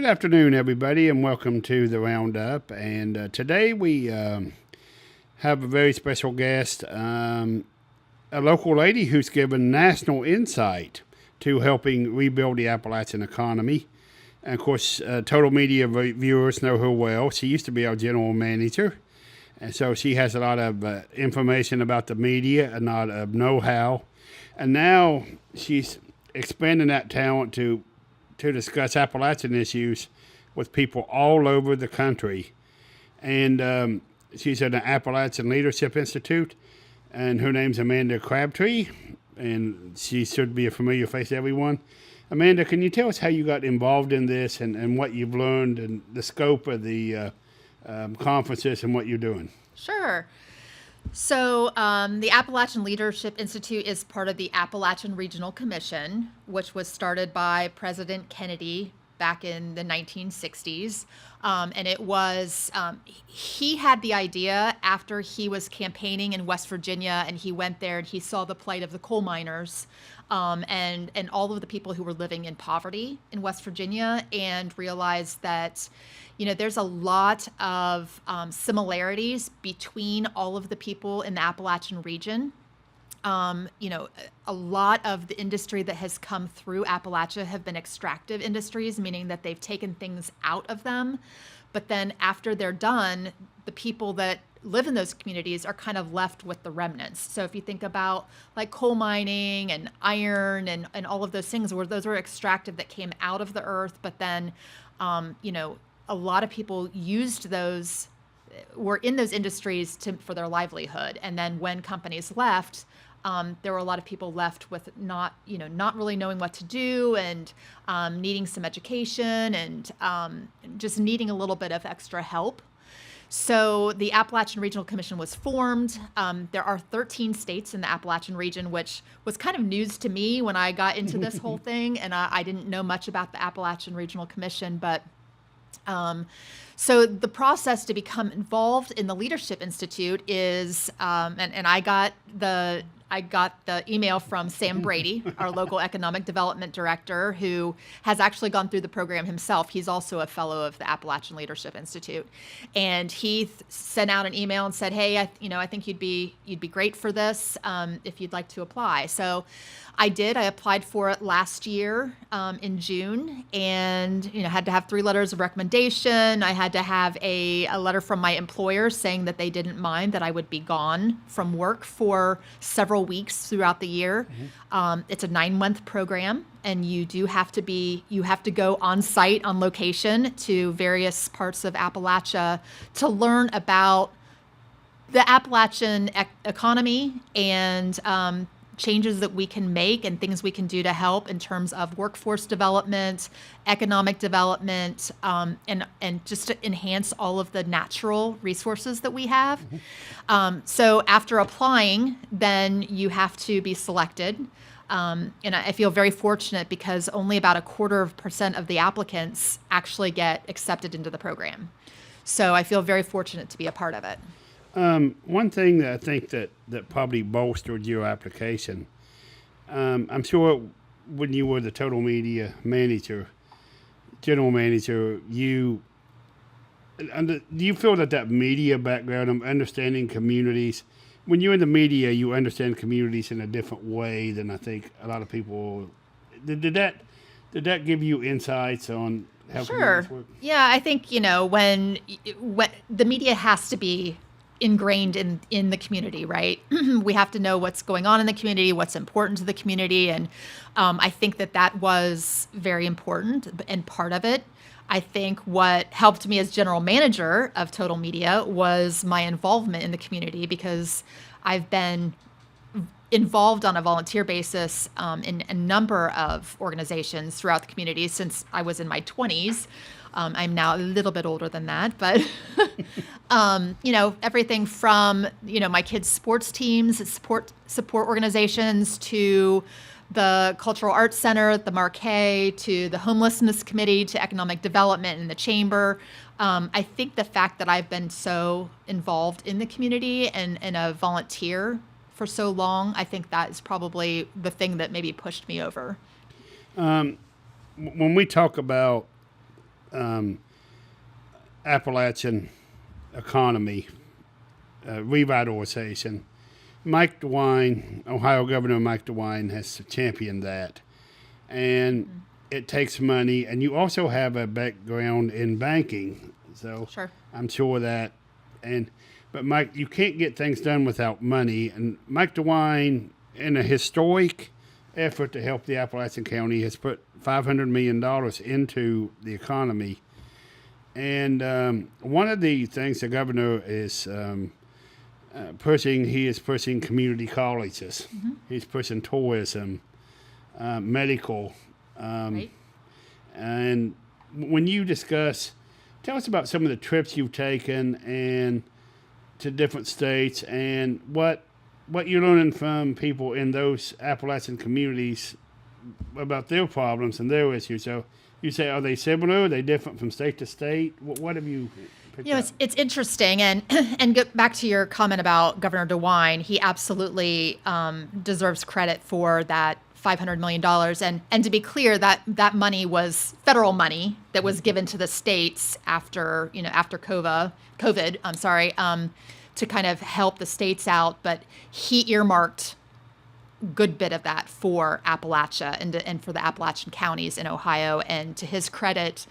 Good afternoon, everybody, and welcome to the Roundup. And today we have a very special guest, a local lady who's given national insight to helping rebuild the Appalachian economy. And of course, Total Media viewers know her well. She used to be our general manager, and so she has a lot of information about the media, a lot of know-how. And now she's expanding that talent to discuss Appalachian issues with people all over the country. And she's at the Appalachian Leadership Institute, and her name's Amanda Crabtree, and she should be a familiar face to everyone. Amanda, can you tell us how you got involved in this and what you've learned and the scope of the conferences and what you're doing? Sure. So the Appalachian Leadership Institute is part of the Appalachian Regional Commission, which was started by President Kennedy back in the 1960s. And it was, he had the idea after he was campaigning in West Virginia, and he went there and he saw the plight of the coal miners and all of the people who were living in poverty in West Virginia, and realized that, you know, there's a lot of similarities between all of the people in the Appalachian region. You know, a lot of the industry that has come through Appalachia have been extractive industries, meaning that they've taken things out of them. But then after they're done, the people that live in those communities are kind of left with the remnants. So if you think about like coal mining and iron and all of those things, where those were extractive that came out of the earth, but then, you know, a lot of people used those, were in those industries for their livelihood. And then when companies left, there were a lot of people left with not really knowing what to do, and needing some education, and just needing a little bit of extra help. So the Appalachian Regional Commission was formed. There are 13 states in the Appalachian region, which was kind of news to me when I got into this whole thing, and I didn't know much about the Appalachian Regional Commission, but so the process to become involved in the Leadership Institute is, and I got the email from Sam Brady, our local economic development director, who has actually gone through the program himself. He's also a fellow of the Appalachian Leadership Institute, and he sent out an email and said, "Hey, I think you'd be great for this if you'd like to apply." So I did. I applied for it last year in June, and had to have 3 letters of recommendation. I had to have a letter from my employer saying that they didn't mind that I would be gone from work for several weeks throughout the year. Mm-hmm. It's a 9-month program, and you have to go on site, on location, to various parts of Appalachia to learn about the Appalachian economy and changes that we can make and things we can do to help in terms of workforce development, economic development, and just to enhance all of the natural resources that we have. Mm-hmm. So after applying, then you have to be selected. And I feel very fortunate because only about 0.25% of the applicants actually get accepted into the program. So I feel very fortunate to be a part of it. One thing that I think that probably bolstered your application, I'm sure when you were the Total Media manager, general manager, do you feel that media background of understanding communities, when you're in the media, you understand communities in a different way than I think a lot of people. Did that give you insights on how communities work? Yeah, I think when the media has to be ingrained in the community, right? We have to know what's going on in the community, what's important to the community, and I think that was very important and part of it. I think what helped me as general manager of Total Media was my involvement in the community, because I've been involved on a volunteer basis in a number of organizations throughout the community since I was in my 20s. I'm now a little bit older than that, but, everything from, my kids' sports teams, support organizations, to the Cultural Arts Center, the Marquet, to the Homelessness Committee, to Economic Development in the Chamber. I think the fact that I've been so involved in the community and a volunteer for so long, I think that is probably the thing that maybe pushed me over. When we talk about Appalachian economy revitalization. Mike DeWine, Ohio Governor Mike DeWine, has championed that. And it takes money, and you also have a background in banking. So Sure. I'm sure that. But Mike, you can't get things done without money. And Mike DeWine, in a historic effort to help the Appalachian County, has put $500 million into the economy. And one of the things the governor is he is pushing community colleges. He's pushing tourism, medical. Right. And when you discuss, tell us about some of the trips you've taken and to different states and what you're learning from people in those Appalachian communities about their problems and their issues. So you say, are they similar? Are they different from state to state? What have you picked up? It's interesting, and get back to your comment about Governor DeWine. He absolutely deserves credit for that $500 million. And to be clear, that money was federal money that was given to the states after COVID. I'm sorry, to kind of help the states out. But he earmarked a good bit of that for Appalachia and for the Appalachian counties in Ohio. And to his credit,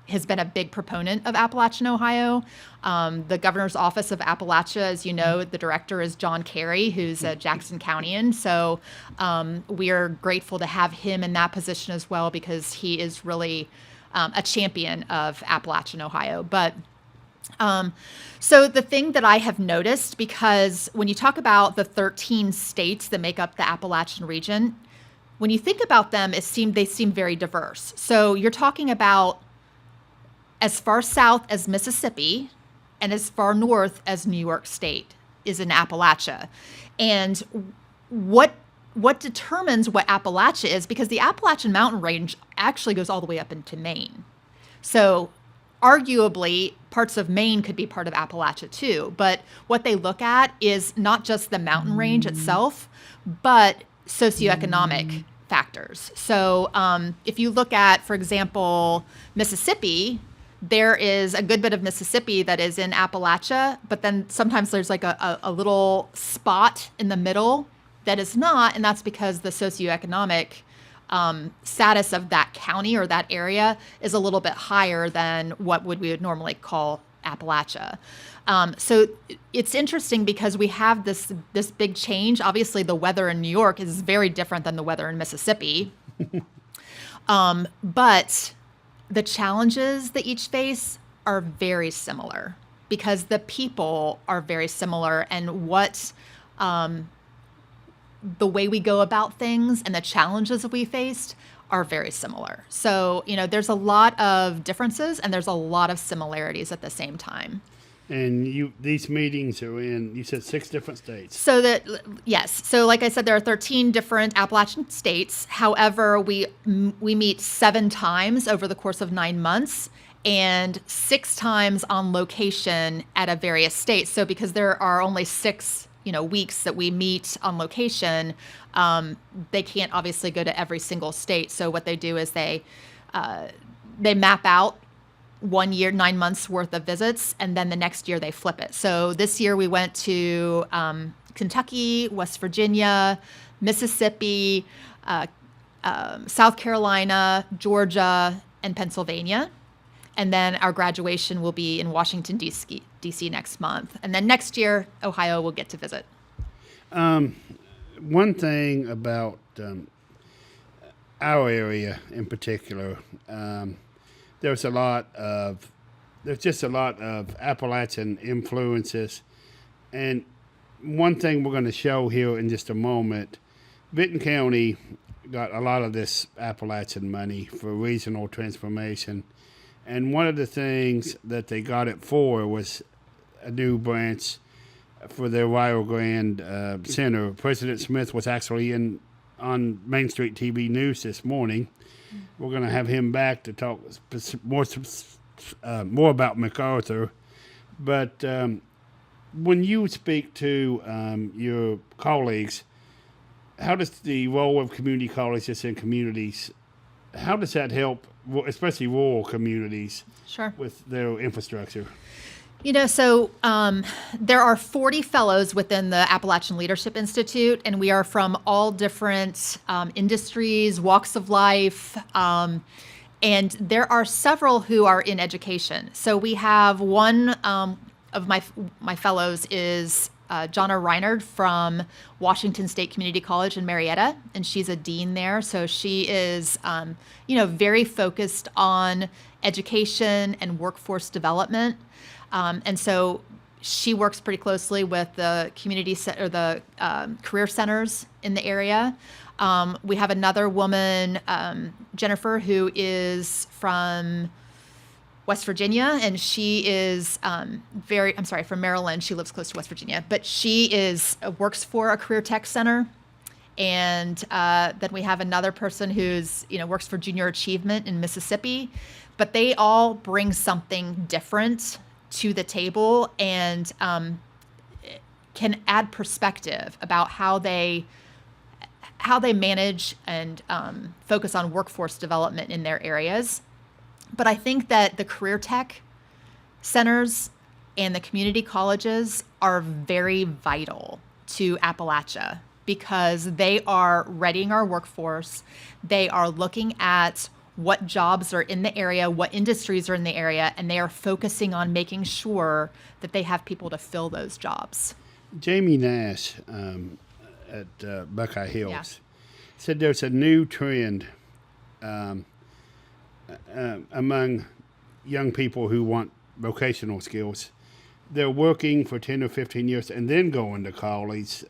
has been a big proponent of Appalachian Ohio. The governor's office of Appalachia, as you know, the director is John Kerry, who's a Jackson Countyan. So we are grateful to have him in that position as well, because he is really a champion of Appalachian Ohio. But so the thing that I have noticed, because when you talk about the 13 states that make up the Appalachian region, when you think about them, they seem very diverse. So you're talking about as far south as Mississippi and as far north as New York State is in Appalachia. And what determines what Appalachia is, because the Appalachian Mountain Range actually goes all the way up into Maine. So arguably, parts of Maine could be part of Appalachia too. But what they look at is not just the mountain range itself, but socioeconomic factors. So if you look at, for example, Mississippi, there is a good bit of Mississippi that is in Appalachia, but then sometimes there's like a little spot in the middle that is not, and that's because the socioeconomic status of that county or that area is a little bit higher than what we would normally call Appalachia. So it's interesting because we have this big change. Obviously, the weather in New York is very different than the weather in Mississippi. But the challenges that each face are very similar because the people are very similar, and the way we go about things and the challenges that we faced are very similar. So, there's a lot of differences and there's a lot of similarities at the same time. And these meetings are in, you said 6 different states. Yes. So like I said, there are 13 different Appalachian states. However, we meet 7 times over the course of 9 months and 6 times on location at a various states. So because there are only 6 weeks that we meet on location, they can't obviously go to every single state. So what they do is they map out 1 year, 9 months worth of visits, and then the next year they flip it. So this year we went to Kentucky, West Virginia, Mississippi, South Carolina, Georgia, and Pennsylvania. And then our graduation will be in Washington, D.C. next month. And then next year, Ohio will get to visit. One thing about our area in particular, there's just a lot of Appalachian influences. And one thing we're going to show here in just a moment, Benton County got a lot of this Appalachian money for regional transformation. And one of the things that they got it for was a new branch for their Rio Grande Center. President Smith was actually on Main Street TV News this morning. We're going to have him back to talk more about MacArthur. But when you speak to your colleagues, how does the role of community colleges and communities how does that help, especially rural communities, Sure. with their infrastructure? So there are 40 fellows within the Appalachian Leadership Institute, and we are from all different industries, walks of life, and there are several who are in education. So we have one of my fellows is Jonna Reinard from Washington State Community College in Marietta, and she's a dean there. So she is, very focused on education and workforce development. And so she works pretty closely with the career centers in the area. We have another woman, Jennifer, who is from West Virginia, and she is from Maryland. She lives close to West Virginia, but she works for a career tech center. And then we have another person who's, works for Junior Achievement in Mississippi. But they all bring something different to the table and can add perspective about how they manage and focus on workforce development in their areas. But I think that the career tech centers and the community colleges are very vital to Appalachia because they are readying our workforce. They are looking at what jobs are in the area, what industries are in the area, and they are focusing on making sure that they have people to fill those jobs. Jamie Nash at Buckeye Hills Yeah. said there's a new trend among young people who want vocational skills. They're working for 10 or 15 years and then going to college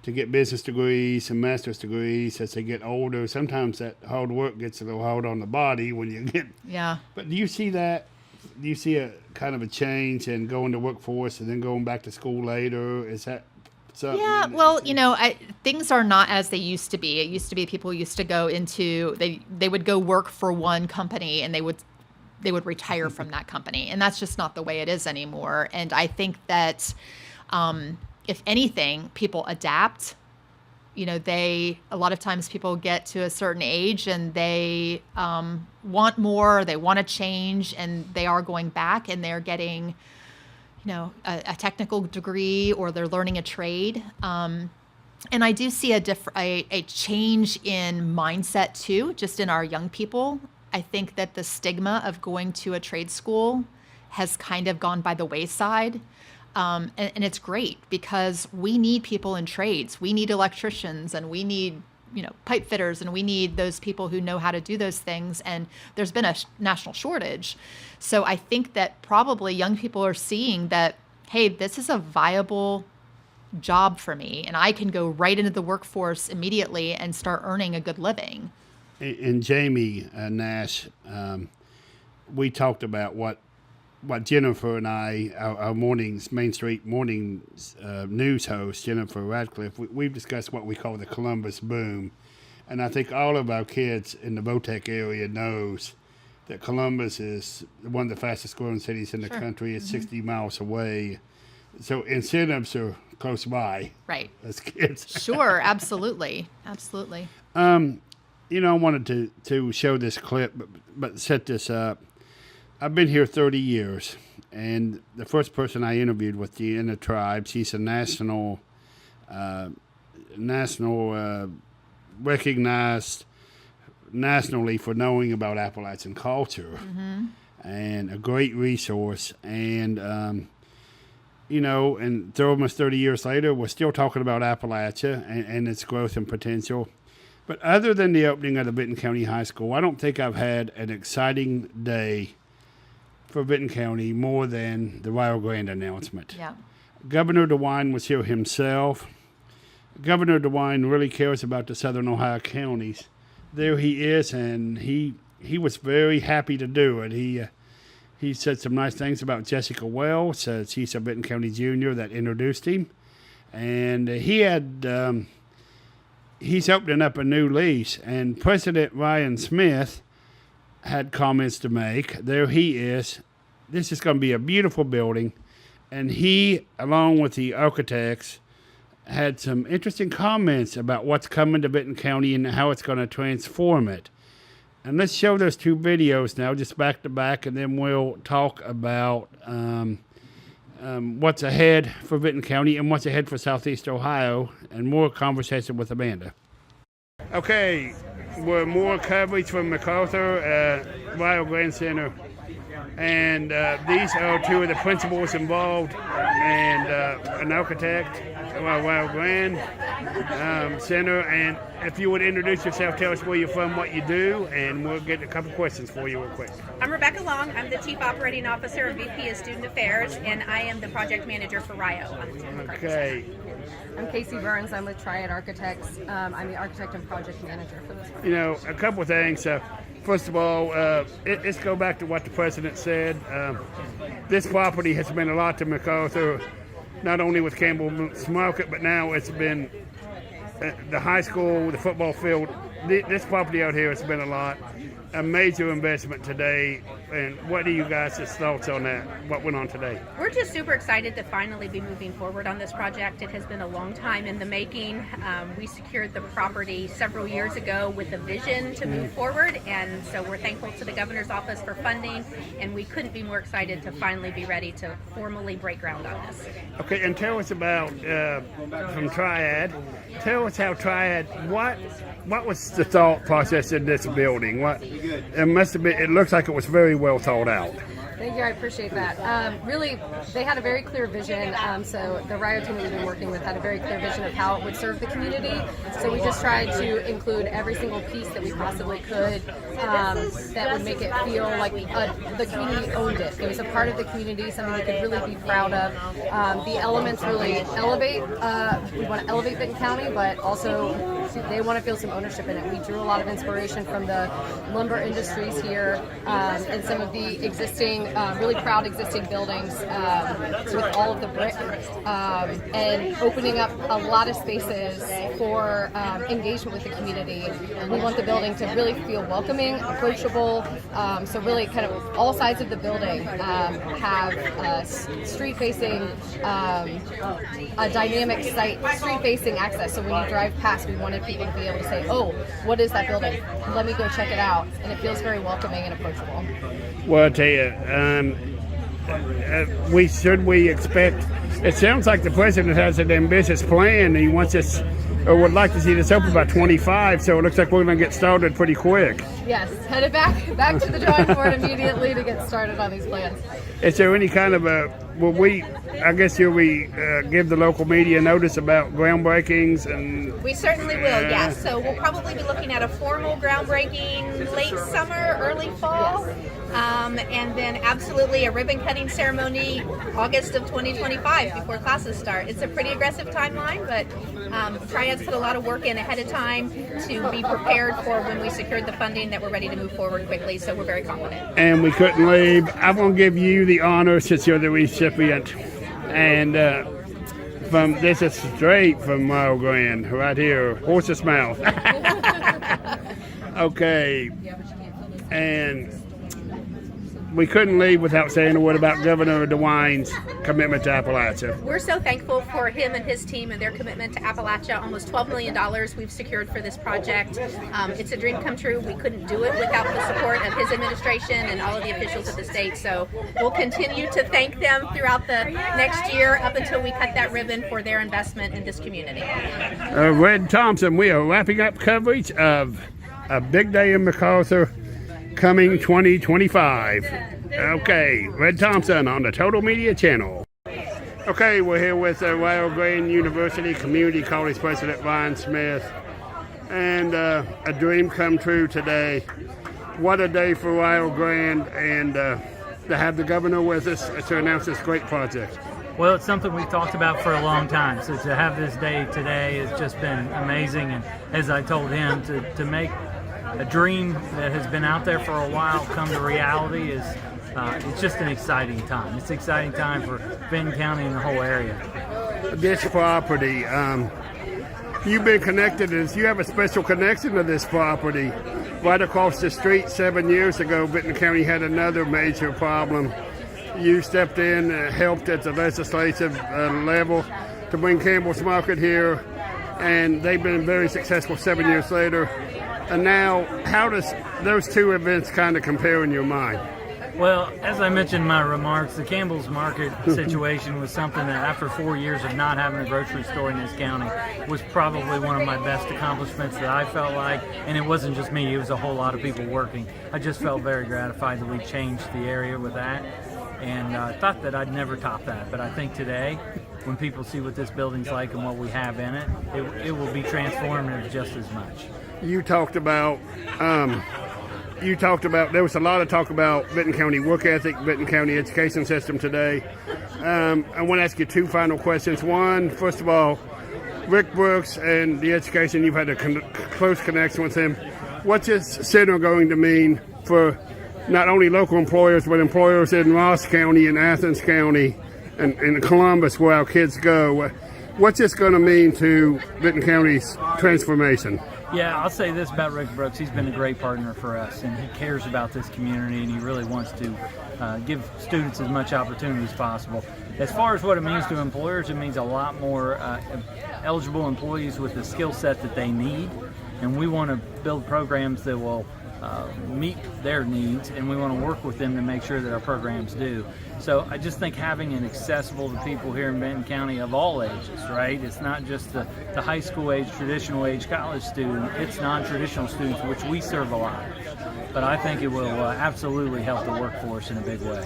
to get business degrees and master's degrees as they get older. Sometimes that hard work gets a little hard on the body when you get... Yeah. But do you see that? Do you see a kind of a change in going to workforce and then going back to school later? Is that something? Yeah, well, things are not as they used to be. It used to be people used to go into, they would go work for one company and they would retire from that company. And that's just not the way it is anymore. And I think that if anything, people adapt. A lot of times people get to a certain age and they want more, they want to change, and they are going back and they're getting, a technical degree or they're learning a trade. And I do see a change in mindset too, just in our young people. I think that the stigma of going to a trade school has kind of gone by the wayside. And it's great because we need people in trades. We need electricians and we need, pipe fitters, and we need those people who know how to do those things. And there's been a national shortage. So I think that probably young people are seeing that, hey, this is a viable job for me and I can go right into the workforce immediately and start earning a good living. And Jamie Nash, we talked about what Jennifer and I, our mornings, Main Street mornings news host, Jennifer Radcliffe, we've discussed what we call the Columbus boom. And I think all of our kids in the Votech area knows that Columbus is one of the fastest growing cities in the country. It's 60 miles away. So incentives are close by. Right. As kids. Sure, absolutely. Absolutely. I wanted to show this clip, but set this up. I've been here 30 years, and the first person I interviewed was in the tribe. She's a national recognized nationally for knowing about Appalachian culture, and a great resource. And, and almost 30 years later, we're still talking about Appalachia and its growth and potential. But other than the opening of the Benton County High School, I don't think I've had an exciting day for Benton County more than the Rio Grande announcement. Yeah. Governor DeWine was here himself. Governor DeWine really cares about the southern Ohio counties. There he is, and he was very happy to do it. He said some nice things about Jessica Wells. She's a Benton County junior that introduced him. And he's opening up a new lease. And President Ryan Smith had comments to make. There he is. This is going to be a beautiful building. And he, along with the architects, had some interesting comments about what's coming to Benton County and how it's going to transform it. And let's show those two videos now, just back to back, and then we'll talk about what's ahead for Benton County and what's ahead for Southeast Ohio, and more conversation with Amanda. Okay, we're more coverage from MacArthur Rio Grande Center. And these are two of the principals involved, and an architect, Rio Grande Center. And if you would introduce yourself, tell us where you're from, what you do, and we'll get a couple questions for you real quick. I'm Rebecca Long. I'm the Chief Operating Officer and VP of Student Affairs, and I am the Project Manager for RIO on the Team Okay. I'm Casey Burns. I'm with Triad Architects. I'm the Architect and Project Manager for this one. You know, a couple of things. First of all, let's go back to what the president said. This property has meant a lot to MacArthur, not only with Campbell's Market, but now it's been the high school, the football field. This property out here has been a lot. A major investment today. And what are you guys' thoughts on that? What went on today? We're just super excited to finally be moving forward on this project. It has been a long time in the making. We secured the property several years ago with a vision to move forward, and so we're thankful to the governor's office for funding, and we couldn't be more excited to finally be ready to formally break ground on this. Okay, and tell us about, from Triad, tell us how Triad, what was the thought process in this building? It must have been, it looks like it was very well thought out. Thank you, I appreciate that. Really, they had a very clear vision. So the RIO team that we've been working with had a very clear vision of how it would serve the community. So we just tried to include every single piece that we possibly could that would make it feel like the community owned it. It was a part of the community, something we could really be proud of. The elements really elevate. We want to elevate Benton County, but also they want to feel some ownership in it. We drew a lot of inspiration from the lumber industries here and some of the existing really proud existing buildings with all of the brick and opening up a lot of spaces for engagement with the community. We want the building to really feel welcoming, approachable, so really kind of all sides of the building have street-facing, a dynamic site, street-facing access. So when you drive past, we wanted people to be able to say, oh, what is that building? Let me go check it out. And it feels very welcoming and approachable. Well, I'll tell you, we expect, it sounds like the president has an ambitious plan. He wants us, or would like to see this open by 25, so it looks like we're going to get started pretty quick. Yes, headed back to the drawing board immediately to get started on these plans. Is there any kind of I guess here we give the local media notice about groundbreakings? And we certainly will, yes. So we'll probably be looking at a formal groundbreaking late summer, early fall, and then absolutely a ribbon cutting ceremony August of 2025 before classes start. It's a pretty aggressive timeline, but Triad's put a lot of work in ahead of time to be prepared for when we secured the funding that we're ready to move forward quickly, so we're very confident. And we couldn't leave. I'm going to give you the honor since you're the recipient. And this is straight from Rio Grande, right here, horse's mouth. Okay. And we couldn't leave without saying a word about Governor DeWine's commitment to Appalachia. We're so thankful for him and his team and their commitment to Appalachia. Almost $12 million we've secured for this project. It's a dream come true. We couldn't do it without the support of his administration and all of the officials of the state. So we'll continue to thank them throughout the next year up until we cut that ribbon for their investment in this community. Red Thompson, we are wrapping up coverage of a big day in MacArthur coming 2025. Okay, Red Thompson on the Total Media Channel. Okay, we're here with Rio Grande University Community College President Ryan Smith, and a dream come true today. What a day for Rio Grande, and to have the governor with us to announce this great project. Well, it's something we've talked about for a long time, so to have this day today has just been amazing, and as I told him, to make a dream that has been out there for a while come to reality is it's just an exciting time. It's an exciting time for Benton County and the whole area. This property, you've been connected, you have a special connection to this property. Right across the street 7 years ago, Benton County had another major problem. You stepped in and helped at the legislative level to bring Campbell's Market here. and they've been very successful 7 years later. And now, how does those two events kind of compare in your mind? Well, as I mentioned in my remarks, the Campbell's Market situation was something that after 4 years of not having a grocery store in this county was probably one of my best accomplishments that I felt like. And it wasn't just me, it was a whole lot of people working. I just felt very gratified that we changed the area with that. And I thought that I'd never top that. But I think today, when people see what this building's like and what we have in it, it will be transformative just as much. You talked about there was a lot of talk about Benton County work ethic, Benton County education system today. I want to ask you two final questions. One, first of all, Rick Brooks and the education, you've had a close connection with him. What's this center going to mean for not only local employers, but employers in Ross County and Athens County and Columbus, where our kids go? What's this going to mean to Benton County's transformation? Yeah, I'll say this about Rick Brooks. He's been a great partner for us, and he cares about this community, and he really wants to give students as much opportunity as possible. As far as what it means to employers, it means a lot more eligible employees with the skill set that they need, and we want to build programs that will meet their needs, and we want to work with them to make sure that our programs do. So I just think having it accessible to people here in Benton County of all ages, right? It's not just the high school age, traditional age college student, it's non-traditional students, which we serve a lot. But I think it will absolutely help the workforce in a big way.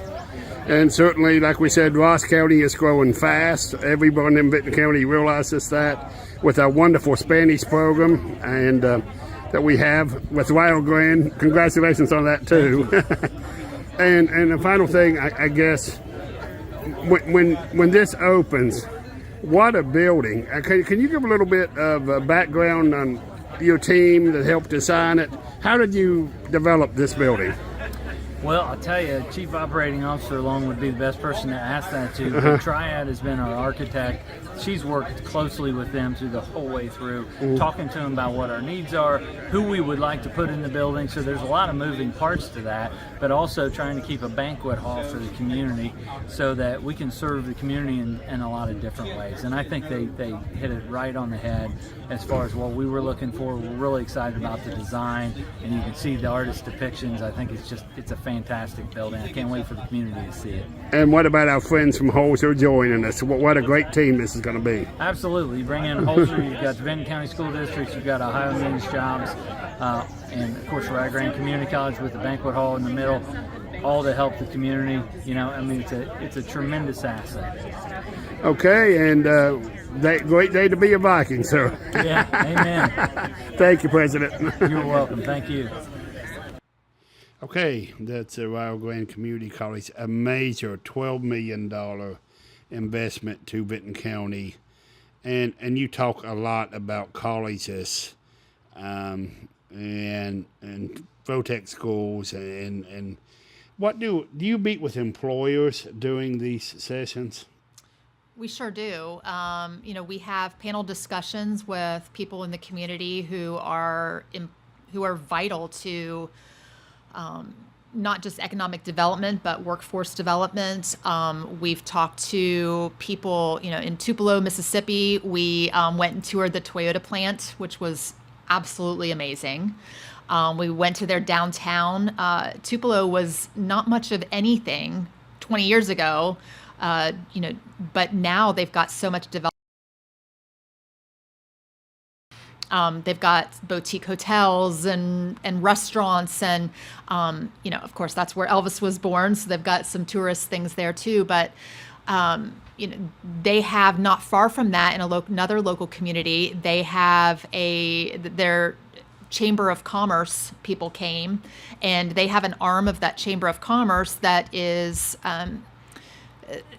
And certainly, like we said, Ross County is growing fast. Everyone in Benton County realizes that with our wonderful Spanish program and that we have with Rio Grande. Congratulations on that too. and the final thing, I guess, when this opens, what a building! Can you give a little bit of background on your team that helped design it? How did you develop this building? Well, I'll tell you, Chief Operating Officer Long would be the best person to ask that to. But Triad has been our architect. She's worked closely with them through the whole way through, talking to them about what our needs are, who we would like to put in the building. So there's a lot of moving parts to that, but also trying to keep a banquet hall for the community so that we can serve the community in a lot of different ways. And I think they hit it right on the head as far as what we were looking for. We're really excited about the design, and you can see the artist depictions. I think it's a fantastic building. I can't wait for the community to see it. And what about our friends from Holzer joining us? What a great team this is going to be. Absolutely. You bring in Holzer, you've got the Benton County School Districts, you've got Ohio Men's Jobs, and of course Rio Grande Community College with the banquet hall in the middle, all to help the community. You know, I mean, it's a tremendous asset. Okay, and great day to be a Viking, sir. Yeah, amen. Thank you, President. You're welcome. Thank you. Okay, that's a Rio Grande Community College, a major $12 million investment to Benton County. And you talk a lot about colleges and Votech schools and what do you meet with employers during these sessions? We sure do. We have panel discussions with people in the community who are vital to not just economic development, but workforce development. We've talked to people, in Tupelo, Mississippi. We went and toured the Toyota plant, which was absolutely amazing. We went to their downtown. Tupelo was not much of anything 20 years ago, but now they've got so much development. They've got boutique hotels and restaurants and, of course, that's where Elvis was born. So they've got some tourist things there too. But, they have not far from that in another local community. They have their Chamber of Commerce people came, and they have an arm of that Chamber of Commerce that is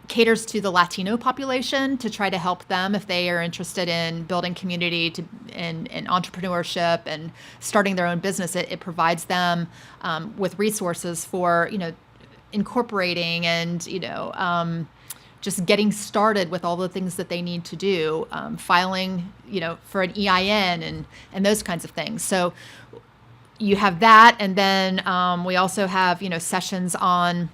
caters to the Latino population to try to help them if they are interested in building community and entrepreneurship and starting their own business. It provides them with resources for incorporating and just getting started with all the things that they need to do, filing for an EIN and those kinds of things. So you have that, and then we also have sessions on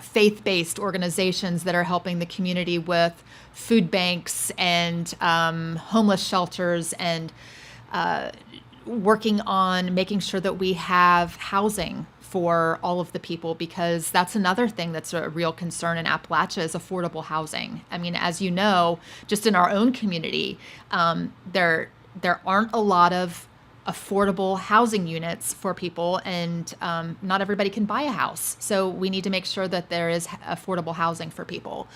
faith-based organizations that are helping the community with food banks and homeless shelters and working on making sure that we have housing for all of the people, because that's another thing that's a real concern in Appalachia is affordable housing. I mean, as you know, just in our own community, there aren't a lot of affordable housing units for people, and not everybody can buy a house. So we need to make sure that there is affordable housing for people.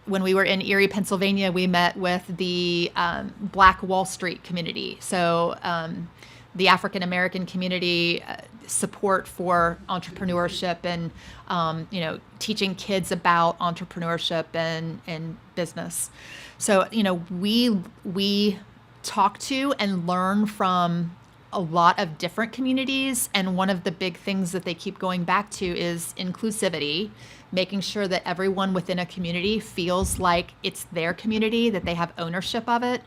When we were in Erie, Pennsylvania, we met with the Black Wall Street community. So the African American community support for entrepreneurship and teaching kids about entrepreneurship and business. So we talk to and learn from a lot of different communities, and one of the big things that they keep going back to is inclusivity, making sure that everyone within a community feels like it's their community, that they have ownership of it,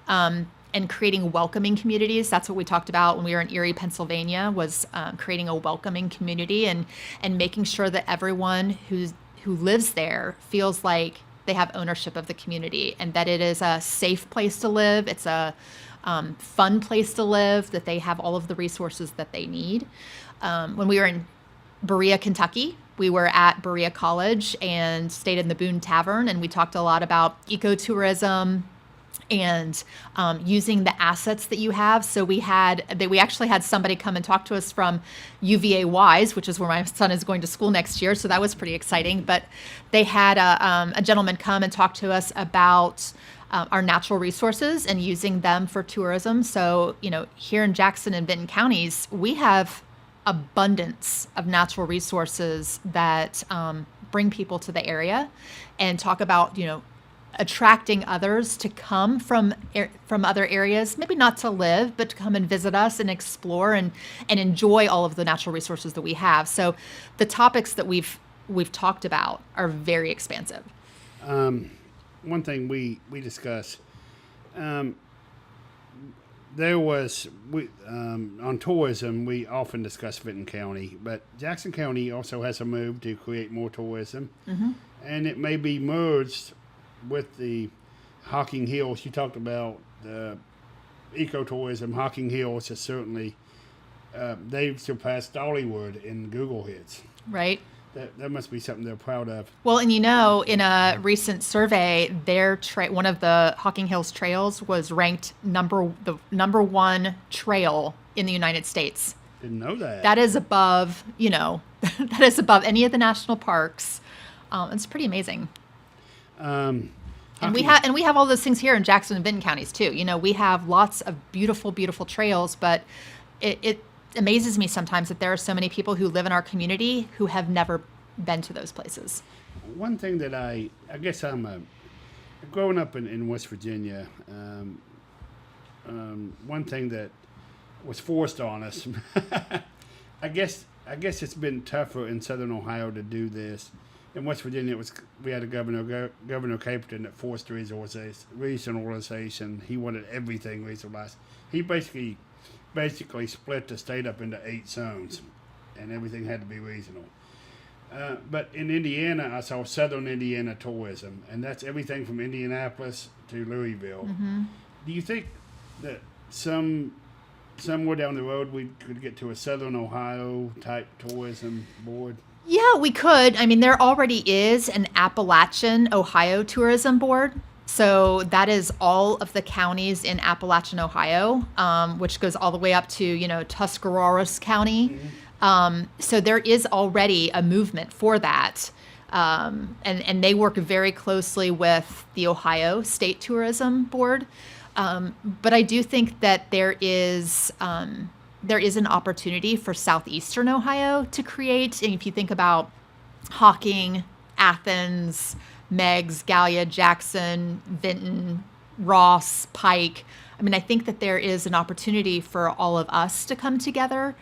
and creating welcoming communities. That's what we talked about when we were in Erie, Pennsylvania, was creating a welcoming community and making sure that everyone who lives there feels like they have ownership of the community and that it is a safe place to live. It's a fun place to live, that they have all of the resources that they need. When we were in Berea, Kentucky, we were at Berea College and stayed in the Boone Tavern, and we talked a lot about ecotourism and using the assets that you have. So we actually had somebody come and talk to us from UVA Wise, which is where my son is going to school next year. So that was pretty exciting. But they had a gentleman come and talk to us about our natural resources and using them for tourism. So, here in Jackson and Benton counties, we have abundance of natural resources that bring people to the area, and talk about, attracting others to come from other areas, maybe not to live, but to come and visit us and explore and enjoy all of the natural resources that we have. So the topics that we've talked about are very expansive. One thing we discussed, there was on tourism, we often discuss Benton County, but Jackson County also has a move to create more tourism, and it may be merged with the Hocking Hills. You talked about the ecotourism. Hocking Hills is certainly, they've surpassed Dollywood in Google hits. Right. That must be something they're proud of. Well, and in a recent survey, one of the Hocking Hills trails was ranked the number one trail in the United States. Didn't know that. That is above, that is above any of the national parks. It's pretty amazing. And we have all those things here in Jackson and Benton counties too. We have lots of beautiful, beautiful trails, but it amazes me sometimes that there are so many people who live in our community who have never been to those places. One thing that I guess growing up in West Virginia, one thing that was forced on us, I guess it's been tougher in Southern Ohio to do this. In West Virginia, we had a Governor Caperton, that forced regionalization. He wanted everything regionalized. He basically split the state up into 8 zones, and everything had to be regional. But in Indiana, I saw Southern Indiana tourism, and that's everything from Indianapolis to Louisville. Do you think that somewhere down the road we could get to a Southern Ohio type tourism board? Yeah, we could. I mean, there already is an Appalachian Ohio Tourism Board. So that is all of the counties in Appalachian Ohio, which goes all the way up to, Tuscarawas County. So there is already a movement for that. And they work very closely with the Ohio State Tourism Board. But I do think that there is an opportunity for southeastern Ohio to create. And if you think about Hocking, Athens, Meigs, Gallia, Jackson, Vinton, Ross, Pike, I mean, I think that there is an opportunity for all of us to come together.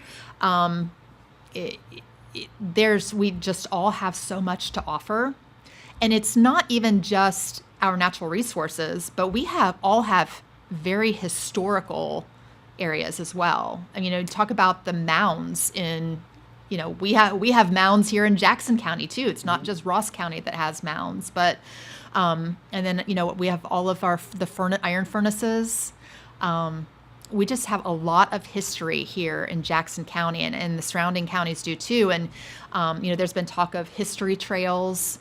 We just all have so much to offer. And it's not even just our natural resources, but we all have very historical areas as well. I mean, talk about the mounds in we have mounds here in Jackson County too. It's not just Ross County that has mounds, but and then we have all of the iron furnaces. We just have a lot of history here in Jackson County, and the surrounding counties do too. And there's been talk of history trails.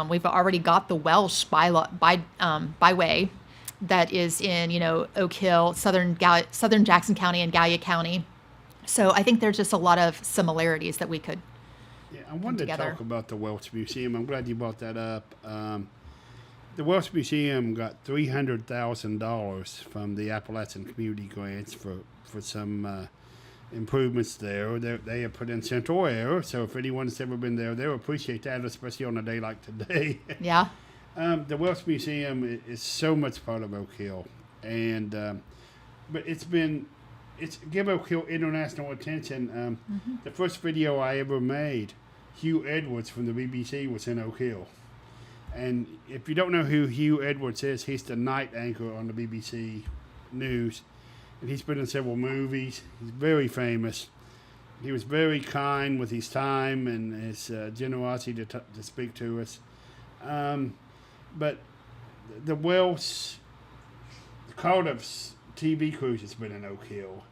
We've already got the Welsh byway that is in Oak Hill, southern Jackson County, and Gallia County. So I think there's just a lot of similarities that we could. Yeah, I wanted to together. talk about the Welsh Museum. I'm glad you brought that up. The Welsh Museum got $300,000 from the Appalachian Community Grants for some improvements there. They have put in central air, so if anyone's ever been there, they'll appreciate that, especially on a day like today. Yeah. The Welsh Museum is so much part of Oak Hill, and but it's give Oak Hill international attention. The first video I ever made, Hugh Edwards from the BBC was in Oak Hill. And if you don't know who Hugh Edwards is, he's the night anchor on the BBC News. And he's been in several movies. He's very famous. He was very kind with his time and his generosity to speak to us. But the Welsh, Cardiff's TV cruise has been in Oak Hill.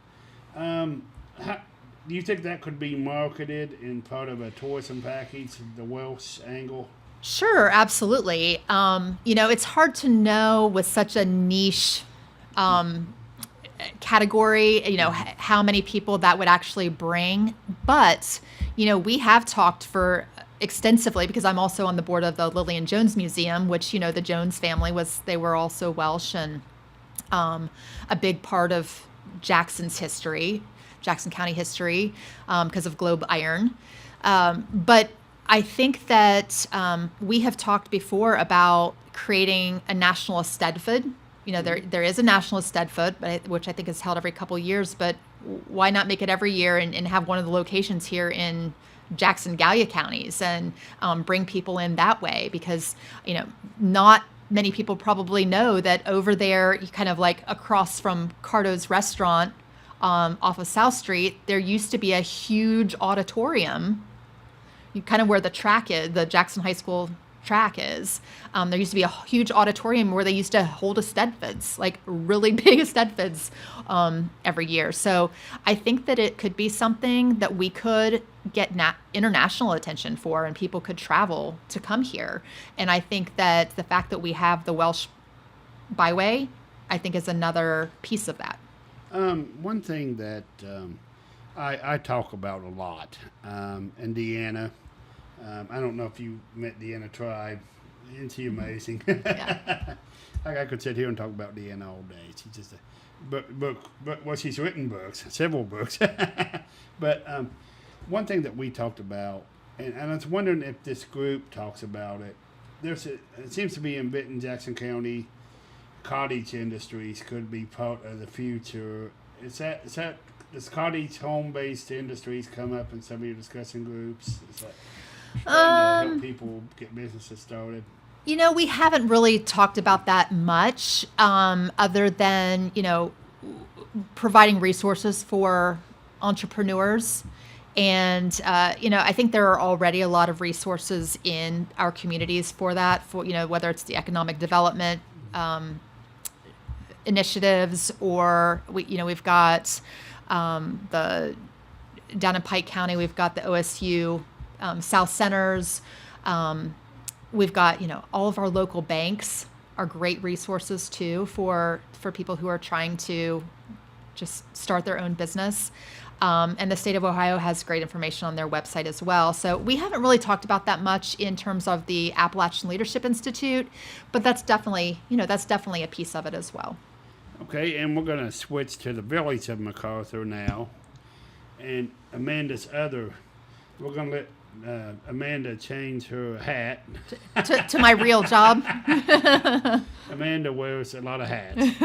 Do you think that could be marketed in part of a tourism package, the Welsh angle? Sure, absolutely. It's hard to know with such a niche category, how many people that would actually bring. But, we have talked for extensively, because I'm also on the board of the Lillian Jones Museum, which, the Jones family they were also Welsh, and a big part of Jackson County history, because of Globe Iron. But I think that we have talked before about creating a national Eisteddfod. There is a national Eisteddfod, which I think is held every couple of years, but why not make it every year and have one of the locations here in Jackson, Gallia counties, and bring people in that way? Because, not many people probably know that over there, kind of like across from Cardo's restaurant off of South Street, there used to be a huge auditorium, kind of where the track is, the Jackson High School track is. There used to be a huge auditorium where they used to hold Eisteddfods, like really big Eisteddfods, every year. So I think that it could be something that we could get international attention for, and people could travel to come here. And I think that the fact that we have the Welsh Byway, I think, is another piece of that. One thing that I talk about a lot, in Deanna. I don't know if you met Deanna Tribe. Isn't she amazing? Yeah. I could sit here and talk about Deanna all day. She's just she's written books, several books. But one thing that we talked about, and I was wondering if this group talks about it. It seems to be in Benton, Jackson County, cottage industries could be part of the future. Does cottage home-based industries come up in some of your discussion groups? Is that trying to help people get businesses started? We haven't really talked about that much, other than, providing resources for entrepreneurs. And, I think there are already a lot of resources in our communities for that, for, whether it's the economic development initiatives, or we've got down in Pike County, we've got the OSU South Centers. We've got, all of our local banks are great resources too for people who are trying to just start their own business. And the state of Ohio has great information on their website as well. So we haven't really talked about that much in terms of the Appalachian Leadership Institute, but that's definitely a piece of it as well. Okay, and we're going to switch to the village of MacArthur now. And we're going to let Amanda change her hat. to my real job. Amanda wears a lot of hats.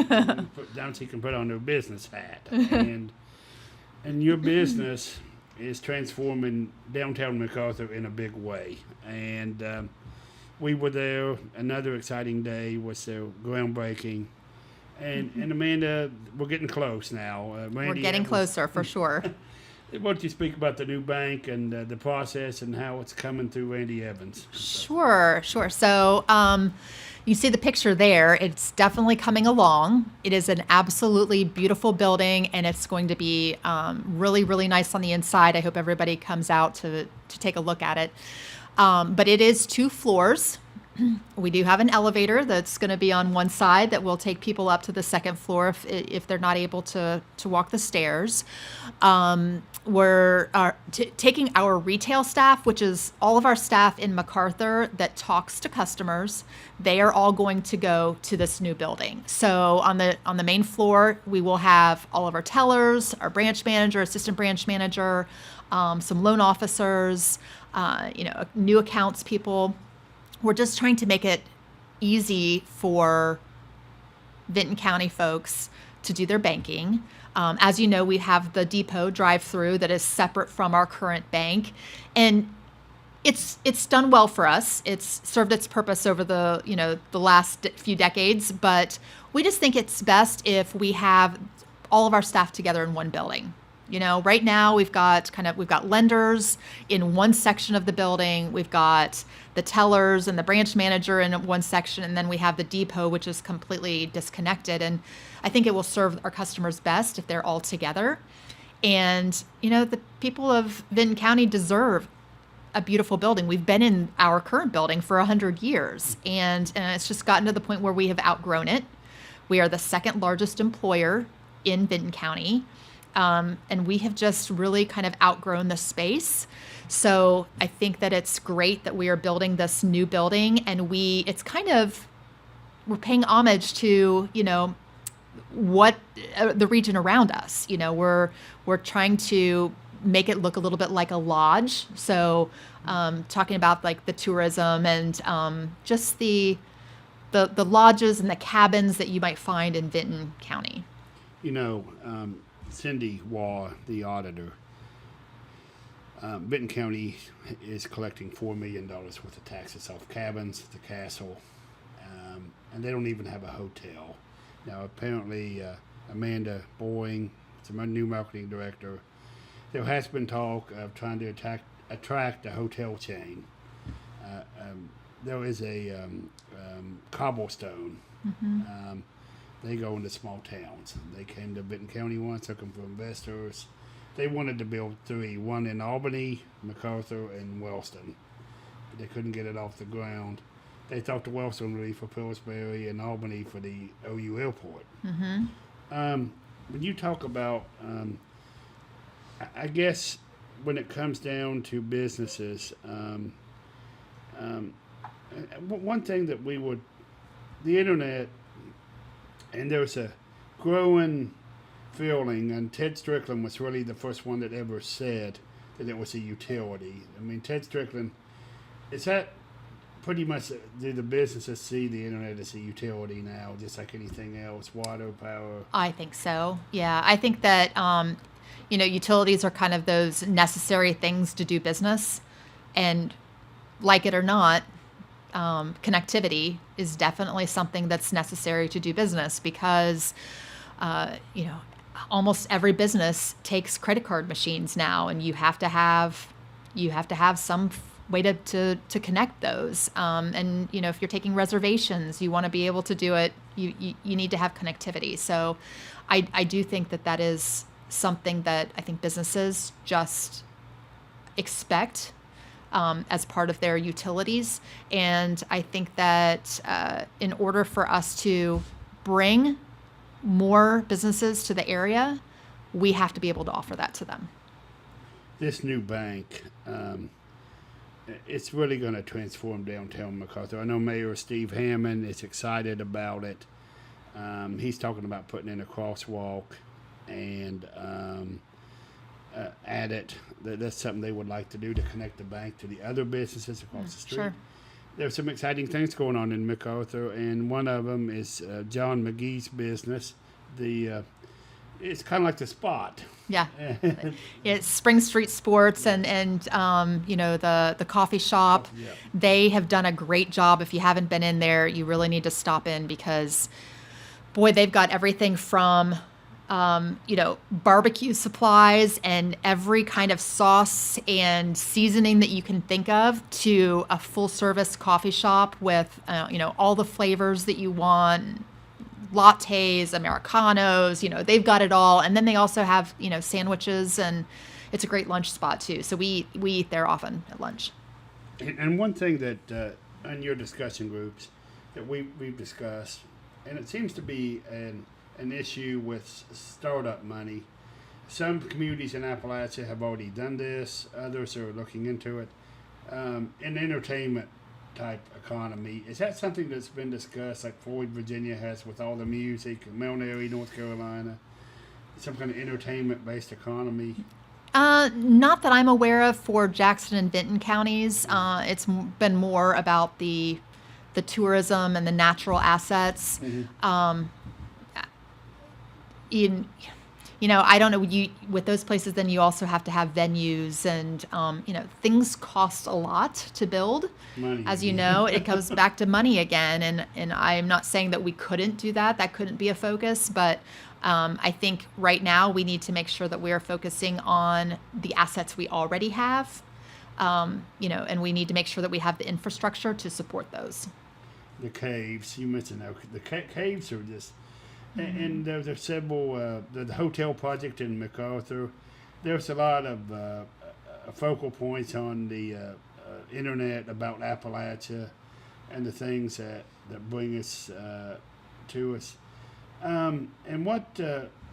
Now she can put on her business hat. And your business is transforming downtown MacArthur in a big way. And we were there. Another exciting day was the groundbreaking. And Amanda, we're getting close now. We're getting closer, for sure. Why don't you speak about the new bank and the process and how it's coming through Randy Evans? Sure. So you see the picture there. It's definitely coming along. It is an absolutely beautiful building, and it's going to be really, really nice on the inside. I hope everybody comes out to take a look at it. But it is 2 floors. We do have an elevator that's going to be on one side that will take people up to the second floor if they're not able to walk the stairs. We're taking our retail staff, which is all of our staff in MacArthur that talks to customers. They are all going to go to this new building. So on the main floor, we will have all of our tellers, our branch manager, assistant branch manager, some loan officers, new accounts people. We're just trying to make it easy for Vinton County folks to do their banking. As you know, we have the depot drive-through that is separate from our current bank, and it's done well for us. It's served its purpose over the last few decades, but we just think it's best if we have all of our staff together in one building. Right now we've got lenders in one section of the building. We've got the tellers and the branch manager in one section, and then we have the depot, which is completely disconnected. And I think it will serve our customers best if they're all together. And the people of Vinton County deserve a beautiful building. We've been in our current building for 100 years, and it's just gotten to the point where we have outgrown it. We are the second largest employer in Vinton County. And we have just really kind of outgrown the space. So I think that it's great that we are building this new building, and we're paying homage to, what the region around us. We're trying to make it look a little bit like a lodge. So talking about like the tourism and just the lodges and the cabins that you might find in Vinton County. Cindy Waugh, the auditor, Benton County is collecting $4 million worth of taxes off cabins, the castle, and they don't even have a hotel. Now, apparently, Amanda Boying, the new marketing director, there has been talk of trying to attract a hotel chain. There is a Cobblestone. Mm-hmm. They go into small towns. They came to Benton County once, looking for investors. They wanted to build 3, one in Albany, MacArthur, and Wellston. But they couldn't get it off the ground. They thought the Wellston would be for Pillsbury and Albany for the OU airport. Mm-hmm. When you talk about, I guess when it comes down to businesses, one thing that the internet, and there's a growing feeling, and Ted Strickland was really the first one that ever said that it was a utility. I mean, Ted Strickland, is that pretty much, do the businesses see the internet as a utility now, just like anything else, water, power? I think so. Yeah, I think that, utilities are kind of those necessary things to do business, and like it or not, connectivity is definitely something that's necessary to do business because, almost every business takes credit card machines now, and you have to have some way to connect those. And if you're taking reservations, you want to be able to do it. You need to have connectivity. So, I do think that is something that I think businesses just expect. As part of their utilities. And I think that in order for us to bring more businesses to the area, we have to be able to offer that to them. This new bank, it's really going to transform downtown MacArthur. I know Mayor Steve Hammond is excited about it. He's talking about putting in a crosswalk and at it. That's something they would like to do to connect the bank to the other businesses across the street. Sure. There's some exciting things going on in MacArthur, and one of them is John McGee's business. It's kind of like the Spot. Yeah. It's Spring Street Sports and the coffee shop. Yeah. They have done a great job. If you haven't been in there, you really need to stop in because, boy, they've got everything from barbecue supplies and every kind of sauce and seasoning that you can think of, to a full service coffee shop with, all the flavors that you want, lattes, Americanos, they've got it all. And then they also have, sandwiches, and it's a great lunch spot too. So we eat there often at lunch. And one thing that in your discussion groups that we've discussed, and it seems to be an issue with startup money. Some communities in Appalachia have already done this. Others are looking into it. An entertainment type economy. Is that something that's been discussed, like Floyd, Virginia has with all the music, Mount Airy, North Carolina? Some kind of entertainment-based economy? Not that I'm aware of for Jackson and Benton counties. It's been more about the tourism and the natural assets. Mm-hmm. I don't know, with those places, then you also have to have venues, and things cost a lot to build. Money. As you know, it goes back to money again, and I'm not saying that we couldn't do that couldn't be a focus, but I think right now we need to make sure that we are focusing on the assets we already have, and we need to make sure that we have the infrastructure to support those. The caves, you mentioned that. The caves are just... Mm-hmm. And there's several, the hotel project in MacArthur, there's a lot of focal points on the internet about Appalachia and the things that bring us to us. And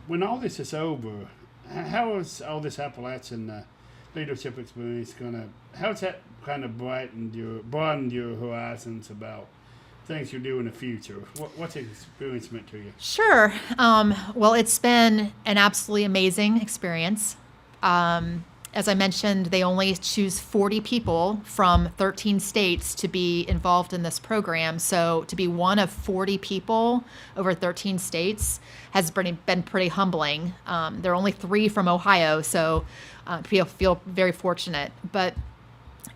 when all this is over, how is all this Appalachian leadership experience how's that kind of broadened your horizons about things you do in the future? What's the experience meant to you? Sure. Well, it's been an absolutely amazing experience. As I mentioned, they only choose 40 people from 13 states to be involved in this program. So to be one of 40 people over 13 states has been pretty humbling. There are only 3 from Ohio, so feel very fortunate. But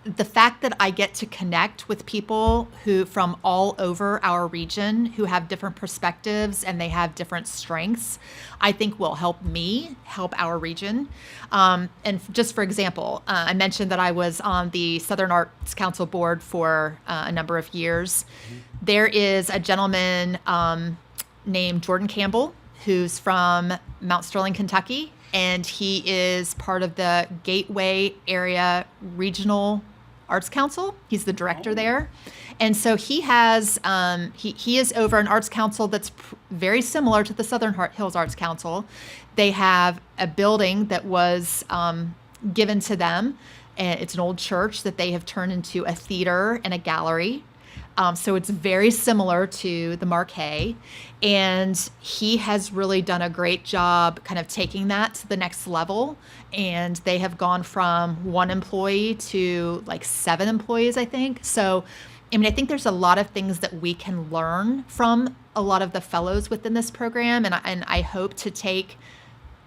the fact that I get to connect with people who from all over our region who have different perspectives and they have different strengths, I think will help me help our region. And just for example, I mentioned that I was on the Southern Arts Council board for a number of years. Mm-hmm. There is a gentleman named Jordan Campbell who's from Mount Sterling, Kentucky, and he is part of the Gateway Area Regional Arts Council. He's the director there. And so he has, he is over an arts council that's very similar to the Southern Hills Arts Council. They have a building that was given to them. And it's an old church that they have turned into a theater and a gallery. So it's very similar to the Marquee. And he has really done a great job kind of taking that to the next level. And they have gone from 1 employee to like 7 employees, I think. So, I think there's a lot of things that we can learn from a lot of the fellows within this program. And I hope to take...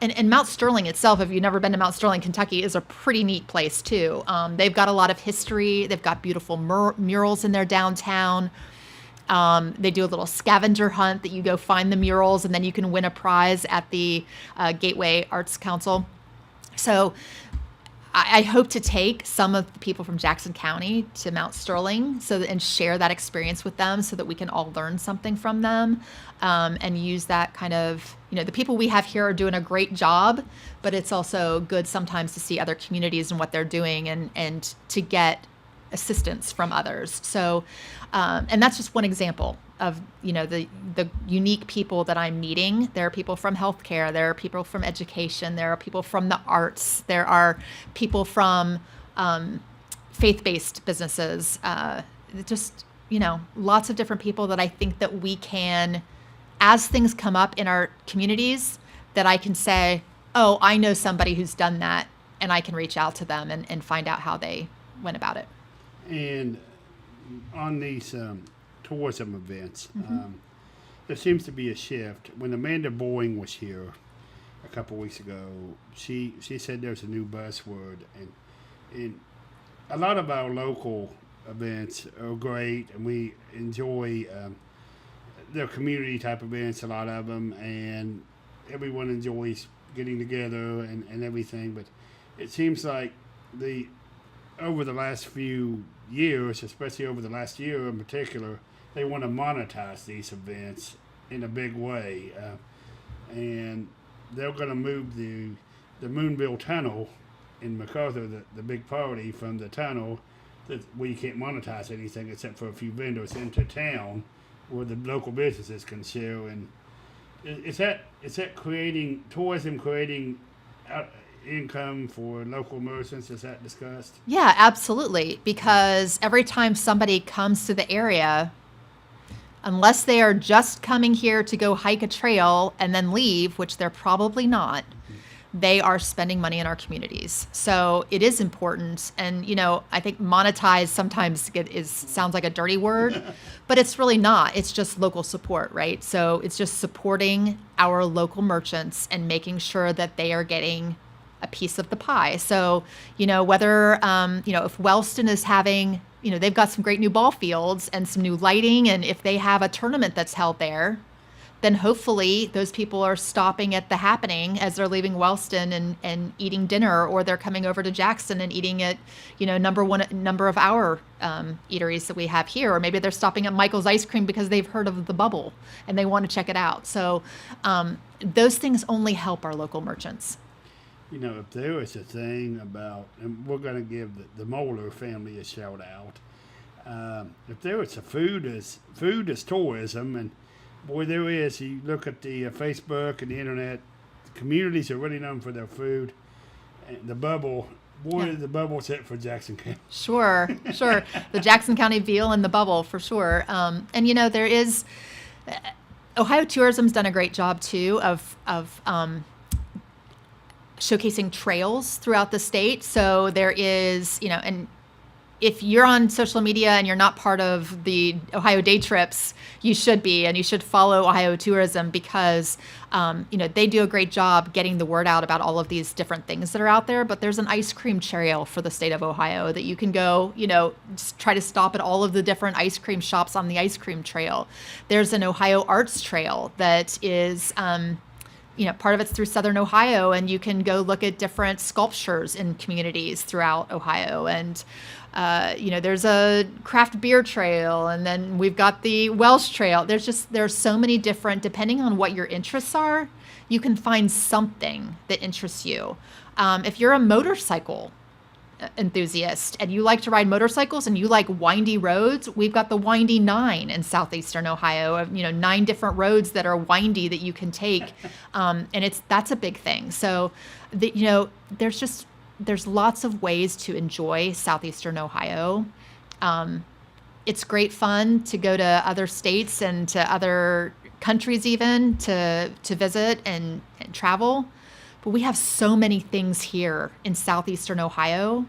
And Mount Sterling itself, if you've never been to Mount Sterling, Kentucky, is a pretty neat place, too. They've got a lot of history. They've got beautiful murals in their downtown. They do a little scavenger hunt that you go find the murals, and then you can win a prize at the Gateway Arts Council. So I hope to take some of the people from Jackson County to Mount Sterling and share that experience with them so that we can all learn something from them, and use that kind of, the people we have here are doing a great job, but it's also good sometimes to see other communities and what they're doing and to get assistance from others. So, and that's just one example of, the unique people that I'm meeting. There are people from healthcare. There are people from education. There are people from the arts. There are people from faith-based businesses. Just, lots of different people that I think that we can, as things come up in our communities, that I can say, oh, I know somebody who's done that, and I can reach out to them and find out how they went about it. And on these tourism events, Mm-hmm. There seems to be a shift. When Amanda Boeing was here a couple weeks ago, she said there's a new buzzword, and a lot of our local events are great, and we enjoy their community type events, a lot of them, and everyone enjoys getting together and everything, but it seems like over the last few years, especially over the last year in particular, they want to monetize these events in a big way, and they're going to move the Moonville Tunnel in MacArthur, the big party from the tunnel where you can't monetize anything except for a few vendors into town where the local businesses can share. And is that creating tourism, creating income for local merchants? Is that discussed? Yeah, absolutely. Because every time somebody comes to the area, unless they are just coming here to go hike a trail and then leave, which they're probably not, they are spending money in our communities. So it is important. And, I think monetize sometimes sounds like a dirty word, but it's really not. It's just local support, right? So it's just supporting our local merchants and making sure that they are getting a piece of the pie. So, whether, if Wellston is having, they've got some great new ball fields and some new lighting, and if they have a tournament that's held there, then hopefully those people are stopping at the happening as they're leaving Wellston and eating dinner, or they're coming over to Jackson and eating at, number of our eateries that we have here, or maybe they're stopping at Michael's Ice Cream because they've heard of the bubble and they want to check it out. So those things only help our local merchants. If there is a thing about, and we're going to give the Moeller family a shout out, if there is a food is tourism, and boy, there is. You look at the Facebook and the internet, communities are really known for their food. And the bubble, the bubble's it for Jackson County. Sure. The Jackson County veal and the bubble, for sure. And, there is, Ohio Tourism's done a great job, too, of showcasing trails throughout the state. So there is, and if you're on social media and you're not part of the Ohio Day Trips, you should be, and you should follow Ohio Tourism because, they do a great job getting the word out about all of these different things that are out there. But there's an ice cream trail for the state of Ohio that you can go, just try to stop at all of the different ice cream shops on the ice cream trail. There's an Ohio Arts Trail that is, part of it's through Southern Ohio, and you can go look at different sculptures in communities throughout Ohio. And, there's a craft beer trail, and then we've got the Welsh Trail. There's so many different, depending on what your interests are, you can find something that interests you. If you're a motorcycle enthusiast and you like to ride motorcycles and you like windy roads, we've got the Windy 9 in southeastern Ohio, 9 different roads that are windy that you can take. And that's a big thing. So, there's lots of ways to enjoy southeastern Ohio. It's great fun to go to other states and to other countries even to visit and travel. But we have so many things here in southeastern Ohio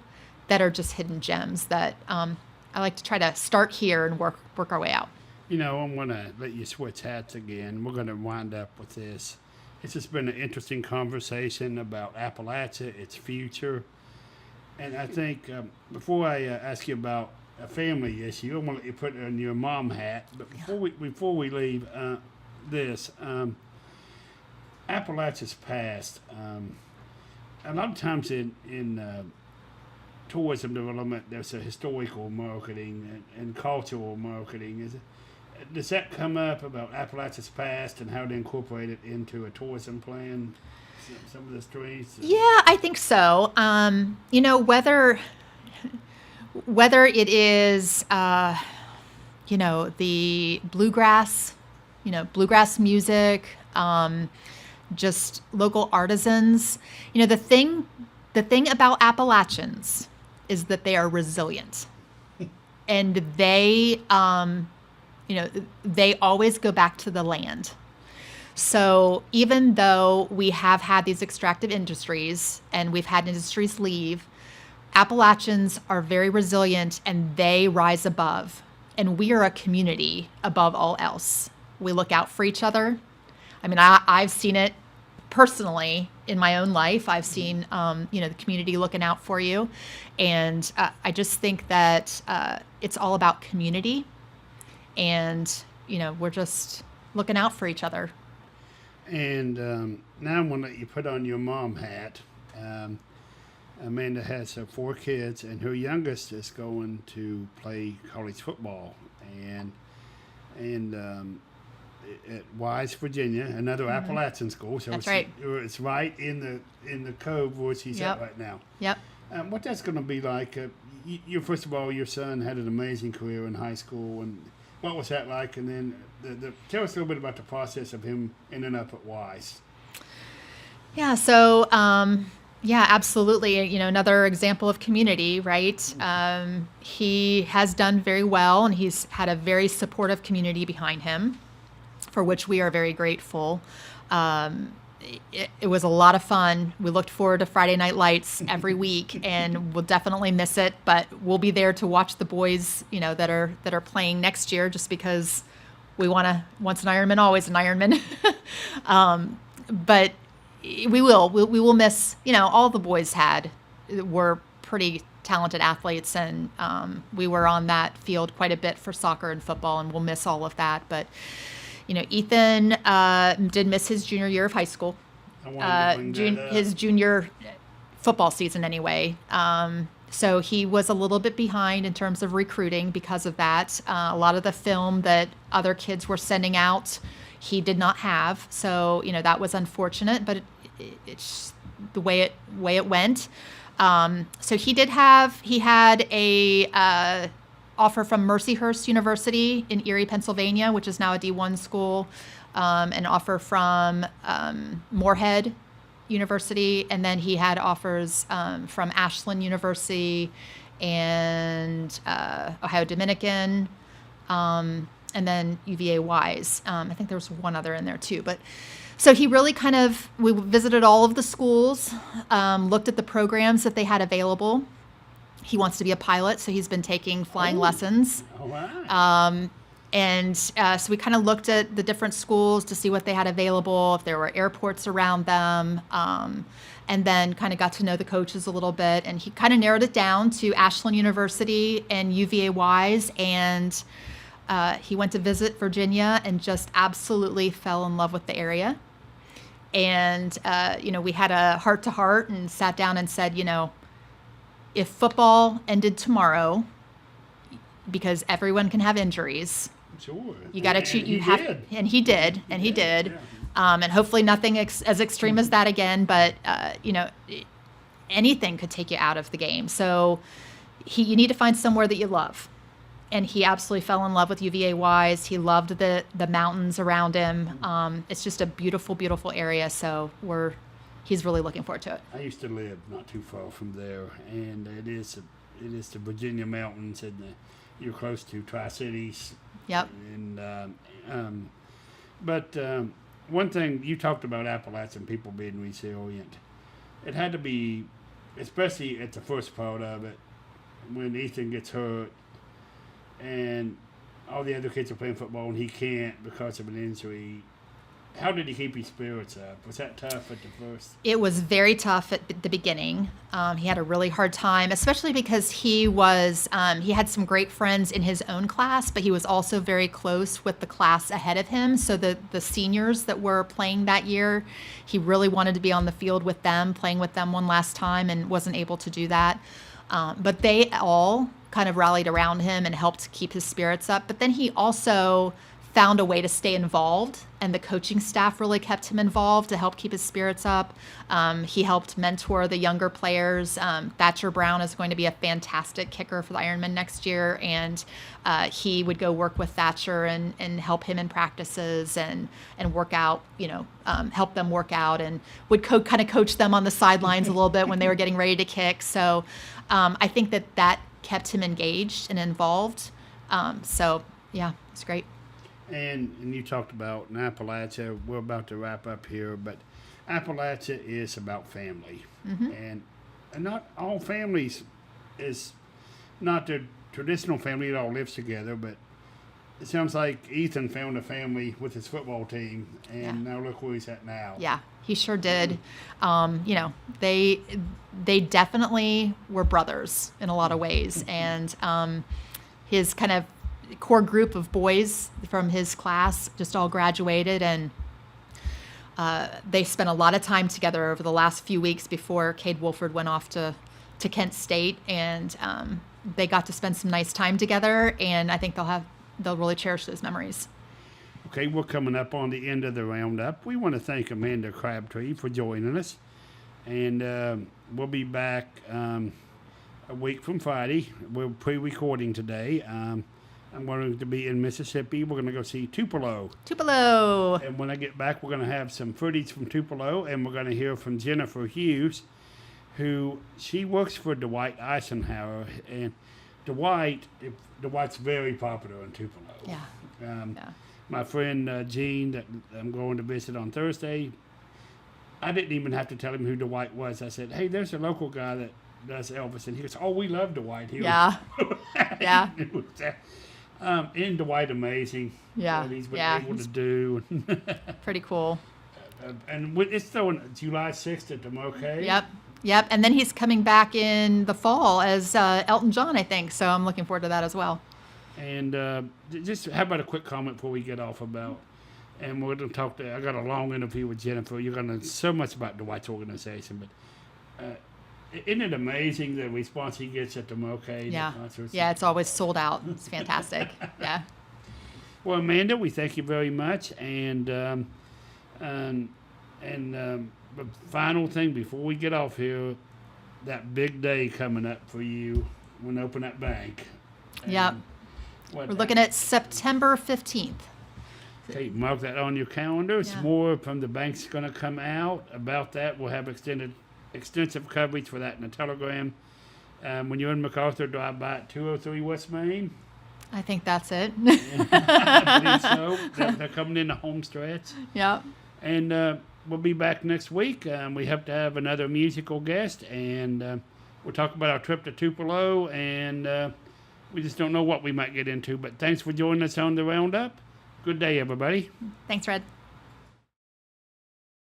that are just hidden gems that I like to try to start here and work our way out. I'm going to let you switch hats again. We're going to wind up with this. It's just been an interesting conversation about Appalachia, its future. And I think before I ask you about a family issue, I want to let you put it on your mom hat. But before we leave this, Appalachia's past. A lot of times in tourism development, there's a historical marketing and cultural marketing. Does that come up about Appalachia's past and how to incorporate it into a tourism plan? Some of the streets? Yeah, I think so. Whether it is, the bluegrass music, just local artisans. The thing about Appalachians is that they are resilient, and they always go back to the land. So even though we have had these extractive industries and we've had industries leave, Appalachians are very resilient and they rise above. And we are a community above all else. We look out for each other. I mean, I've seen it personally in my own life. I've seen, the community looking out for you. And I just think that it's all about community. And, we're just looking out for each other. And now I'm going to let you put on your mom hat. Amanda has 4 kids, and her youngest is going to play college football. And at Wise, Virginia, another Appalachian school. So That's right. It's right in the cove where she's at right now. Yep. What that's going to be like? You first of all, your son had an amazing career in high school, and what was that like? And then tell us a little bit about the process of him ending up at Wise. Yeah. So, yeah, absolutely. You know, another example of community, right? He has done very well, and he's had a very supportive community behind him, for which we are very grateful. It was a lot of fun. We looked forward to Friday Night Lights every week, and we'll definitely miss it. But we'll be there to watch the boys, you know, that are playing next year, just because we want to. Once an Ironman, always an Ironman. But we will miss. You know, all the boys were pretty talented athletes, and we were on that field quite a bit for soccer and football, and we'll miss all of that. But you know, Ethan did miss his junior year of high school, his junior football season anyway. So he was a little bit behind in terms of recruiting because of that. A lot of the film that other kids were sending out, he did not have. So, you know, that was unfortunate, but it's the way it went. So he had a offer from Mercyhurst University in Erie, Pennsylvania, which is now a D1 school, an offer from Moorhead University, and then he had offers from Ashland University and Ohio Dominican, and then UVA Wise. I think there was one other in there too, but so he really we visited all of the schools, looked at the programs that they had available. He wants to be a pilot, so he's been taking flying lessons. Oh, wow. So we kind of looked at the different schools to see what they had available, if there were airports around them, and then kind of got to know the coaches a little bit. And he kind of narrowed it down to Ashland University and UVA Wise, and he went to visit Virginia and just absolutely fell in love with the area. And, you know, we had a heart-to-heart and sat down and said, you know, if football ended tomorrow, because everyone can have injuries, sure, you got to choose. And he did. And hopefully nothing as extreme as that again. But you know, anything could take you out of the game. So you need to find somewhere that you love. And he absolutely fell in love with UVA Wise. He loved the mountains around him. It's just a beautiful, beautiful area. So he's really looking forward to it. I used to live not too far from there, and it is the Virginia mountains, and you're close to Tri-Cities. Yep. And but one thing you talked about Appalachian people being resilient. It had to be, especially at the first part of it, when Ethan gets hurt, and all the other kids are playing football and he can't because of an injury. How did he keep his spirits up? Was that tough at the first? It was very tough at the beginning. He had a really hard time, especially because he had some great friends in his own class, but he was also very close with the class ahead of him. So the seniors that were playing that year, he really wanted to be on the field with them, playing with them one last time, and wasn't able to do that. But they all kind of rallied around him and helped keep his spirits up. But then he also found a way to stay involved, and the coaching staff really kept him involved to help keep his spirits up. He helped mentor the younger players. Thatcher Brown is going to be a fantastic kicker for the Ironman next year, and he would go work with Thatcher and help him in practices and work out, help them work out, and would kind of coach them on the sidelines a little bit when they were getting ready to kick. So I think that kept him engaged and involved. So yeah, it's great. And you talked about in Appalachia, we're about to wrap up here, but Appalachia is about family. Mm-hmm. And not all families is not the traditional family that all lives together, but it sounds like Ethan found a family with his football team, and now look where he's at now. Yeah, he sure did. They definitely were brothers in a lot of ways, and his kind of core group of boys from his class just all graduated, and They spent a lot of time together over the last few weeks before Cade Wolford went off to Kent State, and they got to spend some nice time together, and I think they'll really cherish those memories. Okay, we're coming up on the end of the roundup. We want to thank Amanda Crabtree for joining us, and we'll be back a week from Friday. We're pre-recording today. I'm going to be in Mississippi. We're going to go see Tupelo. Tupelo! And when I get back, we're going to have some footage from Tupelo, and we're going to hear from Jennifer Hughes, she works for Dwight Eisenhower. And Dwight's very popular in Tupelo. Yeah. Yeah. My friend Gene, that I'm going to visit on Thursday, I didn't even have to tell him who Dwight was. I said, hey, there's a local guy that does Elvis. And he goes, oh, we love Dwight here. Yeah. Yeah. And Dwight, amazing. Yeah. What he's been Yeah. able to do. Pretty cool. And it's throwing July 6th at the Moquet. Yep. And then he's coming back in the fall as Elton John, I think. So I'm looking forward to that as well. And just how about a quick comment before we get off about, and we're going to talk I got a long interview with Jennifer. You're going to so much about Dwight's organization, but isn't it amazing the response he gets at the Moquet? Yeah. The concerts? Yeah, it's always sold out. It's fantastic. Yeah. Well, Amanda, we thank you very much. And the final thing before we get off here, that big day coming up for you when you open that bank. Yep. We're looking at September 15th. Okay, mark that on your calendar. Yeah. More from the bank's going to come out about that. We'll have extensive coverage for that in the Telegram. When you're in MacArthur, drive by at 203 West Main. I think that's it. I believe so. They're coming in the home stretch. Yep. And we'll be back next week. We hope to have another musical guest, and we'll talk about our trip to Tupelo, and we just don't know what we might get into. But thanks for joining us on the Roundup. Good day, everybody. Thanks, Red.